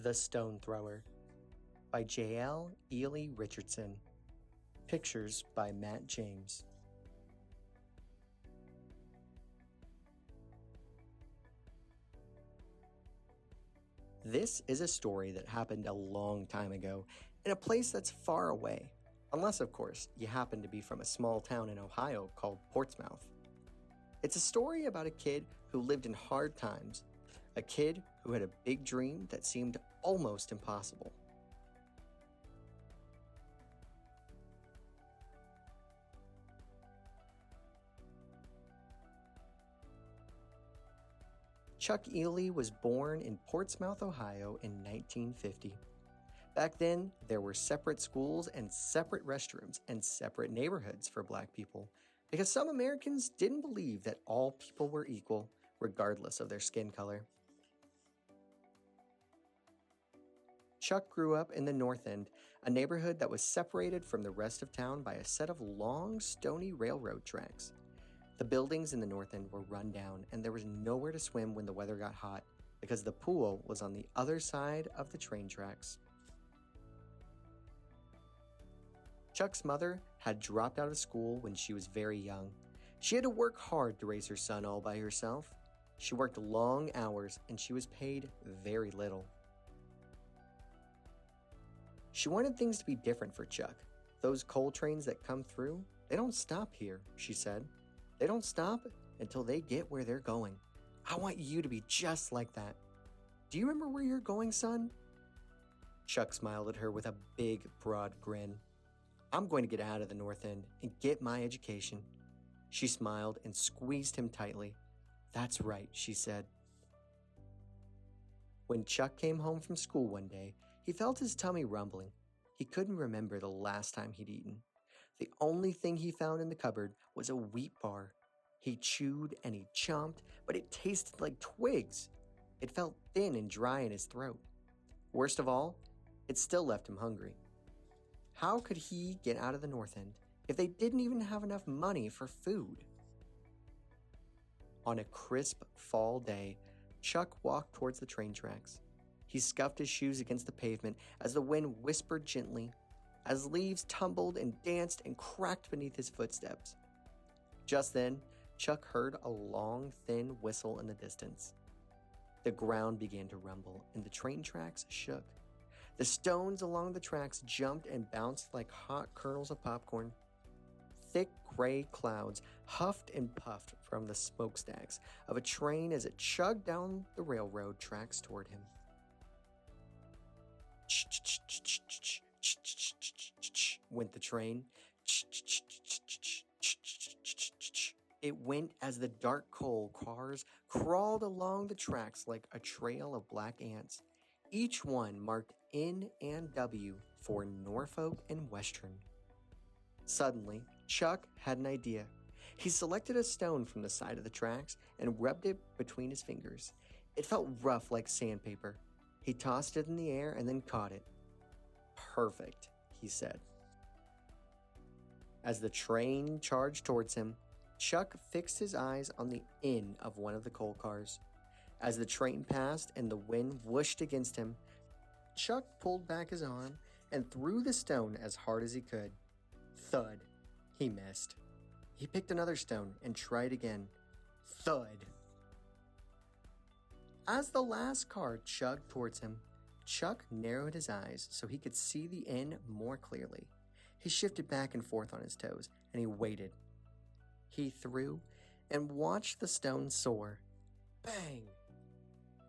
The Stone Thrower by Jael Ealey Richardson. Pictures by Matt James. This is a story that happened a long time ago in a place that's far away, unless, of course, you happen to be from a small town in Ohio called Portsmouth. It's a story about a kid who lived in hard times, a kid who had a big dream that seemed almost impossible. Chuck Ealey was born in Portsmouth, Ohio in 1950. Back then, there were separate schools and separate restrooms and separate neighborhoods for Black people because some Americans didn't believe that all people were equal, regardless of their skin color. Chuck grew up in the North End, a neighborhood that was separated from the rest of town by a set of long, stony railroad tracks. The buildings in the North End were run down, and there was nowhere to swim when the weather got hot because the pool was on the other side of the train tracks. Chuck's mother had dropped out of school when she was very young. She had to work hard to raise her son all by herself. She worked long hours, and she was paid very little. She wanted things to be different for Chuck. Those coal trains that come through, they don't stop here, she said. They don't stop until they get where they're going. I want you to be just like that. Do you remember where you're going, son? Chuck smiled at her with a big, broad grin. I'm going to get out of the North End and get my education. She smiled and squeezed him tightly. That's right, she said. When Chuck came home from school one day, he felt his tummy rumbling. He couldn't remember the last time he'd eaten. The only thing he found in the cupboard was a wheat bar. He chewed and he chomped, but it tasted like twigs. It felt thin and dry in his throat. Worst of all, it still left him hungry. How could he get out of the North End if they didn't even have enough money for food? On a crisp fall day, Chuck walked towards the train tracks. He scuffed his shoes against the pavement as the wind whispered gently, as leaves tumbled and danced and cracked beneath his footsteps. Just then, Chuck heard a long, thin whistle in the distance. The ground began to rumble and the train tracks shook. The stones along the tracks jumped and bounced like hot kernels of popcorn. Thick gray clouds huffed and puffed from the smokestacks of a train as it chugged down the railroad tracks toward him. Went the train. It went as the dark coal cars crawled along the tracks like a trail of black ants, each one marked N and W for Norfolk and Western. Suddenly, Chuck had an idea. He selected a stone from the side of the tracks and rubbed it between his fingers. It felt rough like sandpaper. He tossed it in the air and then caught it. Perfect, he said. As the train charged towards him, Chuck fixed his eyes on the end of one of the coal cars. As the train passed and the wind whooshed against him, Chuck pulled back his arm and threw the stone as hard as he could. Thud. He missed. He picked another stone and tried again. Thud. As the last car chugged towards him, Chuck narrowed his eyes so he could see the end more clearly. He shifted back and forth on his toes, and he waited. He threw and watched the stone soar. Bang!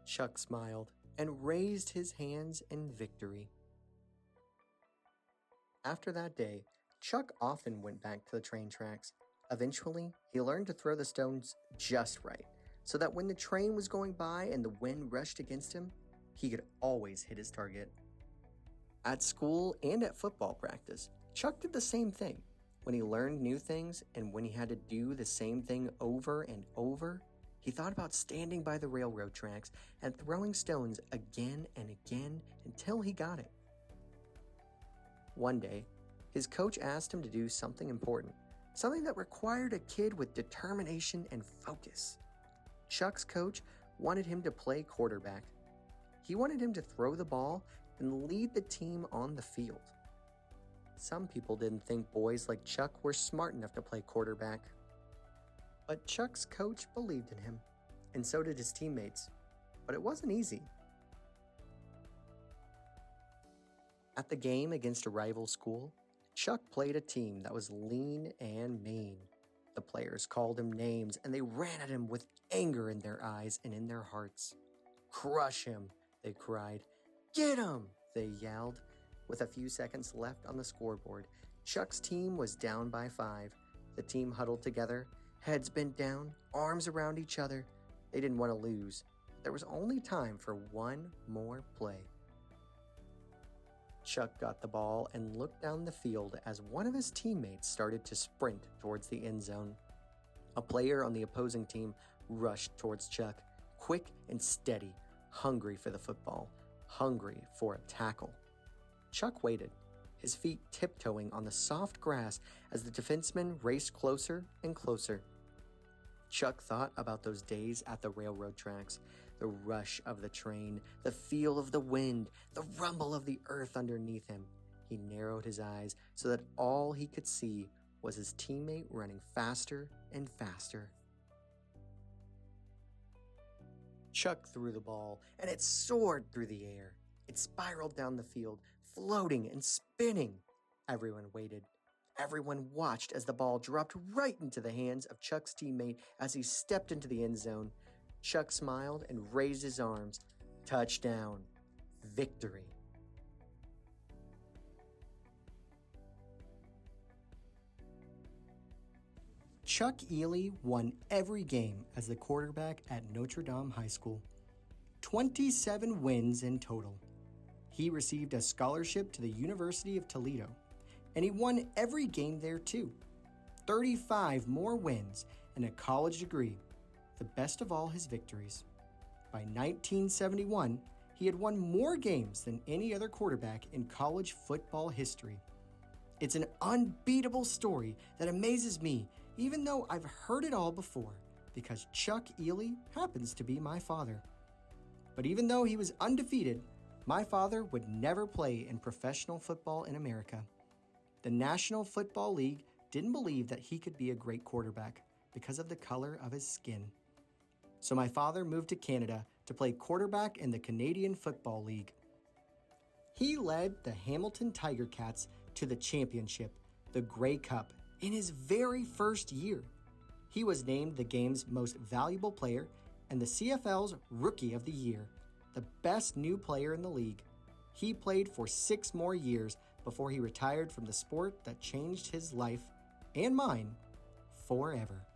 Chuck smiled and raised his hands in victory. After that day, Chuck often went back to the train tracks. Eventually, he learned to throw the stones just right, so that when the train was going by and the wind rushed against him, he could always hit his target. At school and at football practice, Chuck did the same thing. When he learned new things and when he had to do the same thing over and over, he thought about standing by the railroad tracks and throwing stones again and again until he got it. One day, his coach asked him to do something important, something that required a kid with determination and focus. Chuck's coach wanted him to play quarterback. He wanted him to throw the ball and lead the team on the field. Some people didn't think boys like Chuck were smart enough to play quarterback. But Chuck's coach believed in him, and so did his teammates. But it wasn't easy. At the game against a rival school, Chuck played a team that was lean and mean. The players called him names, and they ran at him with anger in their eyes and in their hearts. "Crush him," they cried. "Get him," they yelled. With a few seconds left on the scoreboard, Chuck's team was down by 5. The team huddled together, heads bent down, arms around each other. They didn't want to lose. There was only time for one more play. Chuck got the ball and looked down the field as one of his teammates started to sprint towards the end zone. A player on the opposing team rushed towards Chuck, quick and steady, hungry for the football, hungry for a tackle. Chuck waited, his feet tiptoeing on the soft grass as the defenseman raced closer and closer. Chuck thought about those days at the railroad tracks, the rush of the train, the feel of the wind, the rumble of the earth underneath him. He narrowed his eyes so that all he could see was his teammate running faster and faster. Chuck threw the ball, and it soared through the air. It spiraled down the field, floating and spinning. Everyone waited. Everyone watched as the ball dropped right into the hands of Chuck's teammate as he stepped into the end zone. Chuck smiled and raised his arms. Touchdown. Victory. Chuck Ealey won every game as the quarterback at Notre Dame High School. 27 wins in total. He received a scholarship to the University of Toledo, and he won every game there too. 35 more wins and a college degree, the best of all his victories. By 1971, he had won more games than any other quarterback in college football history. It's an unbeatable story that amazes me, even though I've heard it all before, because Chuck Ealey happens to be my father. But even though he was undefeated, my father would never play in professional football in America. The National Football League didn't believe that he could be a great quarterback because of the color of his skin. So my father moved to Canada to play quarterback in the Canadian Football League. He led the Hamilton Tiger Cats to the championship, the Grey Cup, in his very first year. He was named the game's most valuable player and the CFL's Rookie of the Year, the best new player in the league. He played for 6 more years before he retired from the sport that changed his life and mine forever.